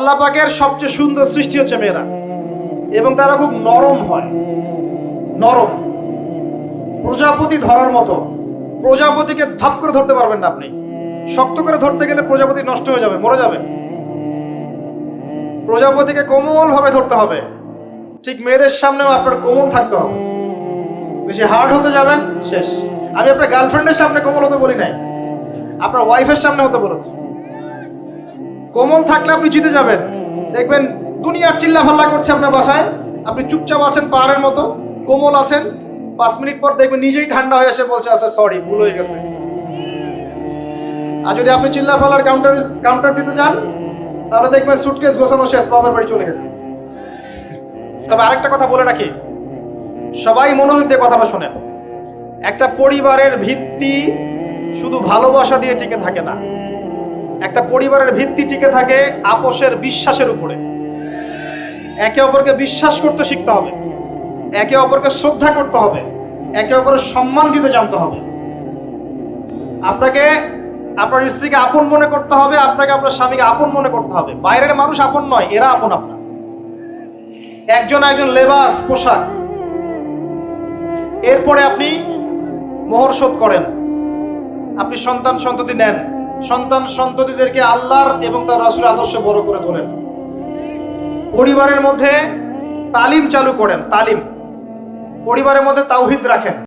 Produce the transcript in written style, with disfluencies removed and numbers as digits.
আল্লাহ পাকের সবচেয়ে সুন্দর সৃষ্টি হচ্ছে মেয়েরা, এবং তারা খুব নরম হয়, নরম, প্রজাপতি ধরার মতো। প্রজাপতিকে ধাপ করে ধরতে পারবেন না আপনি, শক্ত করে ধরতে গেলে প্রজাপতি নষ্ট হয়ে যাবে, মরে যাবে। প্রজাপতিকে কোমল ভাবে ধরতে হবে, ঠিক মেয়েদের সামনেও আপনার কোমল থাকতে হবে। বেশি হার্ড হতে যাবেন, শেষ। আমি আপনার গার্লফ্রেন্ডের সামনে কোমল হতে বলি নাই, আপনার ওয়াইফের সামনে হতে বলেছি। কোমল থাকলে আপনি জিতে যাবেন। দেখবেন দুনিয়ার চিল্লা ফাল্লা করছে আপনার বাসায়, আপনি চুপচাপ আছেন পাহাড়ের মতো, কোমল আছেন। 5 মিনিট পর দেখবেন নিজেই ঠান্ডা হয়ে এসে বলছে আচ্ছা সরি, ভুল হয়ে গেছে। আর যদি আপনি চিল্লা ফাল্লার কাউন্টার দিতে যান, তাহলে দেখবেন সুটকেস গোছানো শেষ, বাবার বাড়ি চলে গেছে। তবে আরেকটা কথা বলে রাখি, সবাই মনোযোগ দিয়ে কথাটা শোনেন। একটা পরিবারের ভিত্তি শুধু ভালোবাসা দিয়ে টিকে থাকে না। একটা পরিবারের ভিত্তি টিকে থাকে আপোষের বিশ্বাসের উপরে। একে অপরকে বিশ্বাস করতে শিখতে হবে, একে অপরকে শ্রদ্ধা করতে হবে, একে অপরের সম্মান দিতে জানতে হবে। আপনাকে আপনার স্ত্রীকে আপন মনে করতে হবে, আপনাকে আপনার স্বামীকে আপন মনে করতে হবে। বাইরের মানুষ আপন নয়, এরা আপন আপনার। একজন লেবাস, পোশাক। এরপরে আপনি মোহর শোধ করেন, আপনি সন্তান সন্ততি নেন, সন্তান সন্ততিদেরকে আল্লাহর এবং তার রাসূলের আদর্শে বড় করে তোলেন। পরিবারের মধ্যে তালিম চালু করেন, তালিম। পরিবারের মধ্যে তাওহীদ রাখেন।